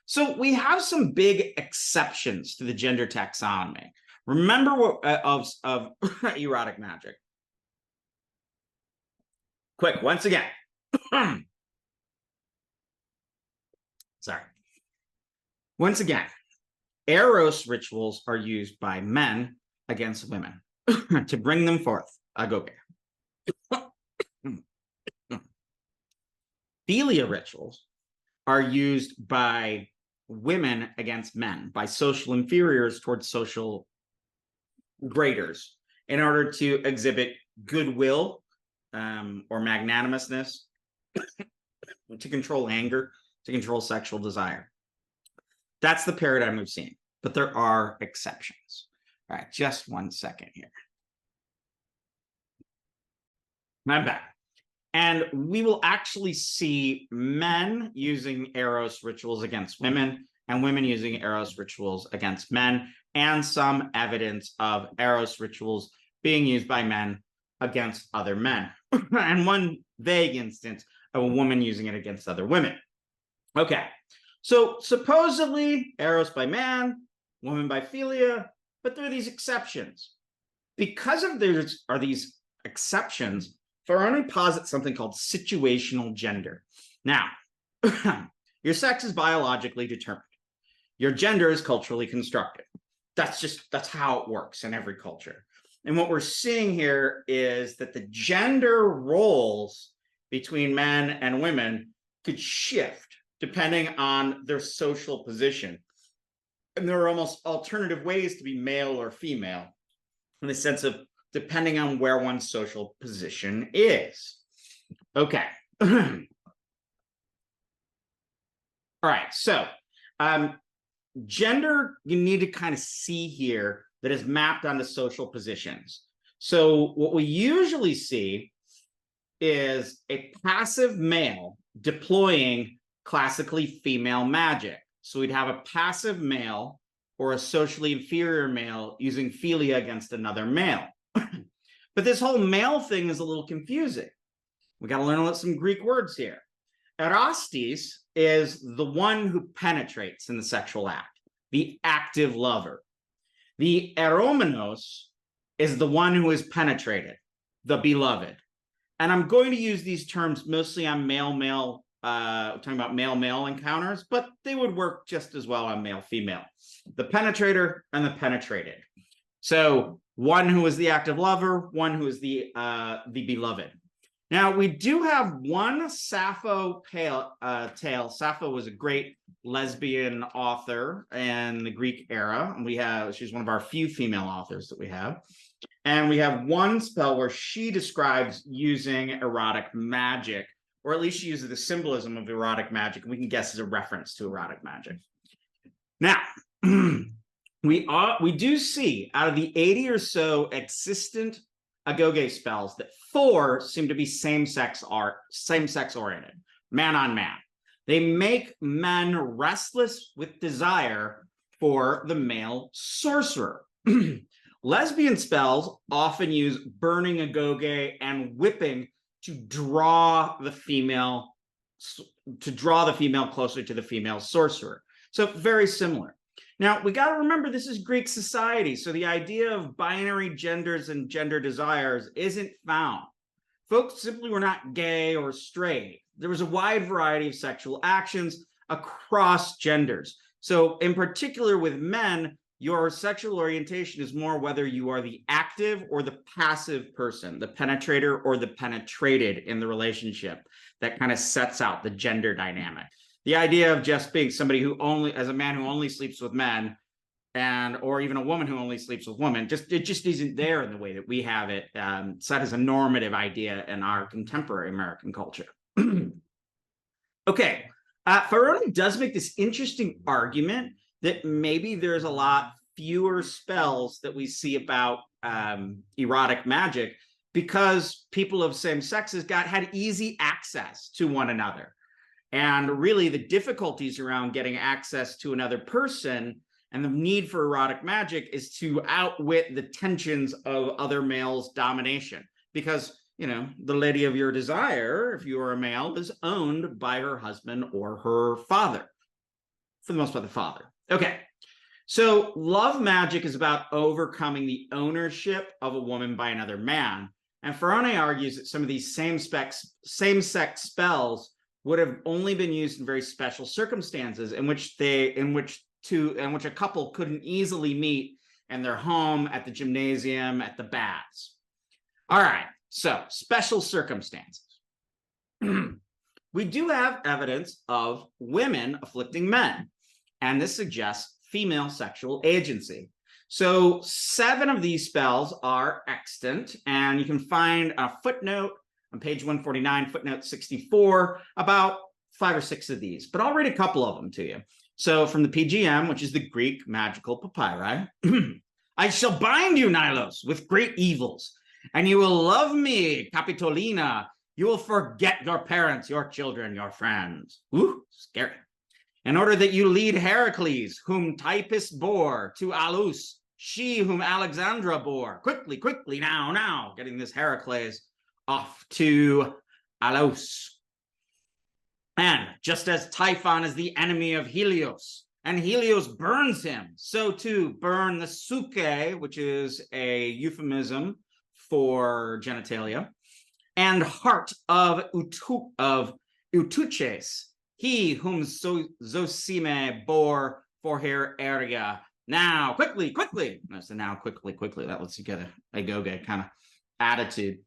So we have some big exceptions to the gender taxonomy. Remember what of erotic magic. Quick, once again. Sorry. Once again, Eros rituals are used by men against women to bring them forth. Agoge. Philia rituals are used by women against men, by social inferiors towards social graders, in order to exhibit goodwill or magnanimousness, to control anger, to control sexual desire. That's the paradigm we've seen, but there are exceptions. All right, just 1 second here. I'm back. And we will actually see men using Eros rituals against women and women using Eros rituals against men, and some evidence of Eros rituals being used by men against other men. And one vague instance of a woman using it against other women. Okay, so supposedly Eros by man, woman by philia, but there are these exceptions. Because of there are these exceptions, Farani posits something called situational gender. Now, your sex is biologically determined. Your gender is culturally constructed. That's how it works in every culture. And what we're seeing here is that the gender roles between men and women could shift depending on their social position. And there are almost alternative ways to be male or female, in the sense of depending on where one's social position is. Okay. All right, so gender, you need to kind of see here that is mapped onto social positions. So what we usually see is a passive male deploying classically female magic. So we'd have a passive male or a socially inferior male using philia against another male. But this whole male thing is a little confusing. We got to learn some Greek words here. Erastes is the one who penetrates in the sexual act, the active lover. The eromenos is the one who is penetrated, the beloved. And I'm going to use these terms mostly on male-male, talking about male-male encounters, but they would work just as well on male-female. The penetrator and the penetrated. So one who is the active lover, one who is the beloved. Now, we do have one Sappho tale. Sappho was a great lesbian author in the Greek era. And she's one of our few female authors that we have. And we have one spell where she describes using erotic magic, or at least she uses the symbolism of erotic magic. And we can guess as a reference to erotic magic. Now, we do see out of the 80 or so existent Agoge spells that 4 seem to be same-sex oriented, man on man. They make men restless with desire for the male sorcerer. Lesbian spells often use burning Agoge and whipping to draw the female closer to the female sorcerer. So very similar. Now, we got to remember this is Greek society, so the idea of binary genders and gender desires isn't found. Folks simply were not gay or straight. There was a wide variety of sexual actions across genders. So in particular with men, your sexual orientation is more whether you are the active or the passive person, the penetrator or the penetrated in the relationship. That kind of sets out the gender dynamic. The idea of just being somebody who as a man who only sleeps with men, or even a woman who only sleeps with women, it just isn't there in the way that we have it set as a normative idea in our contemporary American culture. Okay, Faroni does make this interesting argument that maybe there's a lot fewer spells that we see about erotic magic because people of same sexes had easy access to one another. And really the difficulties around getting access to another person and the need for erotic magic is to outwit the tensions of other males' domination. Because, the lady of your desire, if you are a male, is owned by her husband or her father. for the most part, the father. Okay. So love magic is about overcoming the ownership of a woman by another man. And Ferrone argues that some of these same-sex spells would have only been used in very special circumstances in which a couple couldn't easily meet in their home, at the gymnasium, at the baths. All right, so special circumstances. We do have evidence of women afflicting men, and this suggests female sexual agency. So 7 of these spells are extant, and you can find a footnote on page 149, footnote 64, about 5 or 6 of these, but I'll read a couple of them to you. So from the PGM, which is the Greek magical papyri, I shall bind you, Nilos, with great evils, and you will love me, Capitolina. You will forget your parents, your children, your friends. Ooh, scary. In order that you lead Heracles, whom Typus bore, to Alus, she whom Alexandra bore. Quickly, quickly, now, getting this Heracles off to Alus. And just as Typhon is the enemy of Helios, and Helios burns him, so too burn the Suke, which is a euphemism for genitalia, and heart of Eutuches, he whom Zosime bore for her area. Now, quickly, quickly. So now, quickly, quickly. That lets you get a go-get kind of attitude.